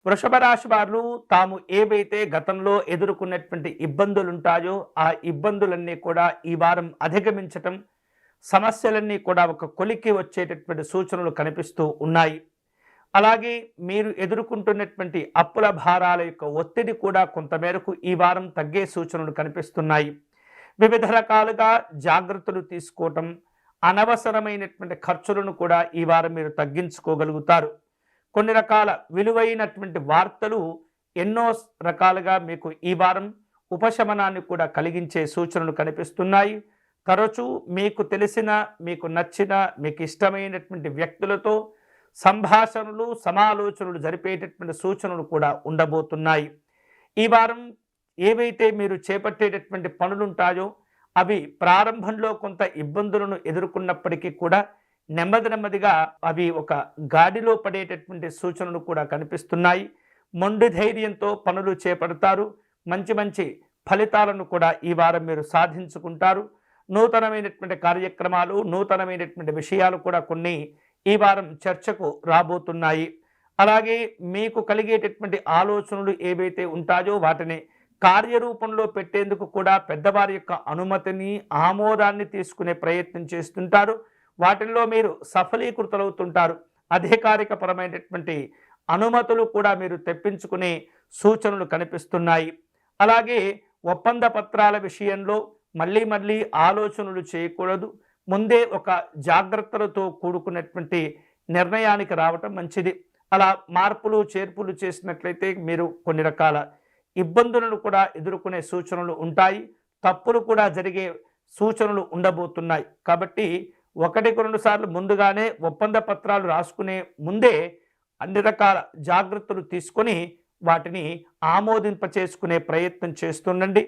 వృషభ రాశి వారు తాము ఏవైతే గతంలో ఎదుర్కొన్నటువంటి ఇబ్బందులుంటాయో ఆ ఇబ్బందులన్నీ కూడా ఈ వారం అధిగమించటం, సమస్యలన్నీ కూడా ఒక కొలిక్కి వచ్చేటటువంటి సూచనలు కనిపిస్తూ ఉన్నాయి. అలాగే మీరు ఎదుర్కొంటున్నటువంటి అప్పుల భారాల యొక్క ఒత్తిడి కూడా కొంతమేరకు ఈ వారం తగ్గే సూచనలు కనిపిస్తున్నాయి. వివిధ రకాలుగా జాగ్రత్తలు తీసుకోవటం, అనవసరమైనటువంటి ఖర్చులను కూడా ఈ వారం మీరు తగ్గించుకోగలుగుతారు. కొన్ని రకాల విలువైనటువంటి వార్తలు ఎన్నో రకాలుగా మీకు ఈ వారం ఉపశమనాన్ని కూడా కలిగించే సూచనలు కనిపిస్తున్నాయి. తరచూ మీకు తెలిసిన, మీకు నచ్చిన, మీకు ఇష్టమైనటువంటి వ్యక్తులతో సంభాషణలు, సమాలోచనలు జరిపేటటువంటి సూచనలు కూడా ఉండబోతున్నాయి. ఈ వారం ఏవైతే మీరు చేపట్టేటటువంటి పనులుంటాయో అవి ప్రారంభంలో కొంత ఇబ్బందులను ఎదుర్కొన్నప్పటికీ కూడా నెమ్మదిగా అవి ఒక గాడిలో పడేటటువంటి సూచనలు కూడా కనిపిస్తున్నాయి. మొండి ధైర్యంతో పనులు చేపడతారు. మంచి ఫలితాలను కూడా ఈ వారం మీరు సాధించుకుంటారు. నూతనమైనటువంటి కార్యక్రమాలు, నూతనమైనటువంటి విషయాలు కూడా కొన్ని ఈ వారం చర్చకు రాబోతున్నాయి. అలాగే మీకు కలిగేటటువంటి ఆలోచనలు ఏవైతే ఉంటాయో వాటిని కార్యరూపంలో పెట్టేందుకు కూడా పెద్దవారి యొక్క అనుమతిని, ఆమోదాన్ని తీసుకునే ప్రయత్నం చేస్తుంటారు. వాటిల్లో మీరు సఫలీకృతులవుతుంటారు. అధికారికపరమైనటువంటి అనుమతులు కూడా మీరు తెప్పించుకునే సూచనలు కనిపిస్తున్నాయి. అలాగే ఒప్పంద పత్రాల విషయంలో మళ్ళీ ఆలోచనలు చేయకూడదు. ముందే ఒక జాగ్రత్తలతో కూడుకున్నటువంటి నిర్ణయానికి రావటం మంచిది. అలా మార్పులు చేర్పులు చేసినట్లయితే మీరు కొన్ని రకాల ఇబ్బందులను కూడా ఎదుర్కొనే సూచనలు ఉంటాయి. తప్పులు కూడా జరిగే సూచనలు ఉండబోతున్నాయి. కాబట్టి 1-2 సార్లు ముందుగానే ఒప్పంద పత్రాలు రాసుకునే ముందే అన్ని రకాల జాగ్రత్తలు తీసుకొని వాటిని ఆమోదింపచేసుకునే ప్రయత్నం చేస్తుండండి.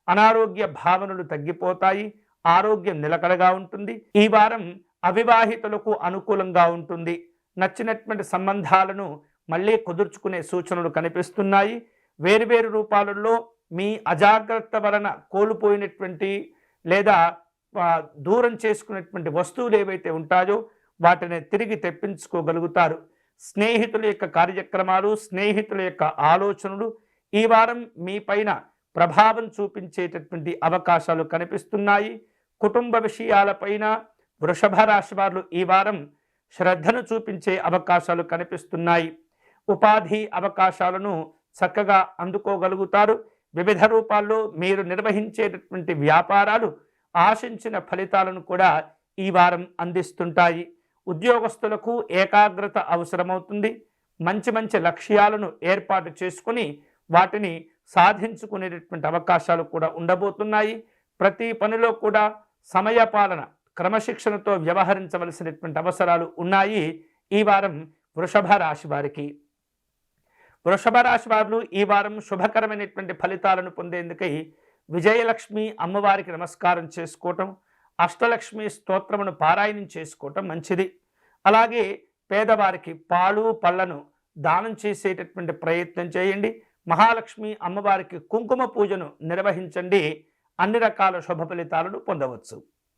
అనారోగ్య భావనలు తగ్గిపోతాయి. ఆరోగ్యం నిలకడగా ఉంటుంది. ఈ వారం అవివాహితులకు అనుకూలంగా ఉంటుంది. నచ్చినటువంటి సంబంధాలను మళ్ళీ కుదుర్చుకునే సూచనలు కనిపిస్తున్నాయి. వేరువేరు రూపాలలో మీ అజాగ్రత్త వలన కోల్పోయినటువంటి లేదా దూరం చేసుకునేటువంటి వస్తువులు ఏవైతే ఉంటాయో వాటిని తిరిగి తెప్పించుకోగలుగుతారు. స్నేహితుల యొక్క కార్యక్రమాలు, స్నేహితుల యొక్క ఆలోచనలు ఈ వారం మీ పైన ప్రభావం చూపించేటటువంటి అవకాశాలు కనిపిస్తున్నాయి. కుటుంబ విషయాలపైన వృషభ రాశి వారు ఈ వారం శ్రద్ధను చూపించే అవకాశాలు కనిపిస్తున్నాయి. ఉపాధి అవకాశాలను చక్కగా అందుకోగలుగుతారు. వివిధ రూపాల్లో మీరు నిర్వహించేటటువంటి వ్యాపారాలు ఆశించిన ఫలితాలను కూడా ఈ వారం అందిస్తుంటాయి. ఉద్యోగస్తులకు ఏకాగ్రత అవసరమవుతుంది. మంచి లక్ష్యాలను ఏర్పాటు చేసుకుని వాటిని సాధించుకునేటటువంటి అవకాశాలు కూడా ఉండబోతున్నాయి. ప్రతి పనిలో కూడా సమయపాలన, క్రమశిక్షణతో వ్యవహరించవలసినటువంటి అవసరాలు ఉన్నాయి ఈ వారం వృషభ రాశి వారికి. వృషభ రాశి వారు ఈ వారం శుభకరమైనటువంటి ఫలితాలను పొందేందుకై విజయలక్ష్మి అమ్మవారికి నమస్కారం చేసుకోవటం, అష్టలక్ష్మి స్తోత్రమును పారాయణం చేసుకోవటం మంచిది. అలాగే పేదవారికి పాలు పళ్ళను దానం చేసేటటువంటి ప్రయత్నం చేయండి. మహాలక్ష్మి అమ్మవారికి కుంకుమ పూజను నిర్వహించండి. అన్ని రకాల శుభ ఫలితాలను పొందవచ్చు.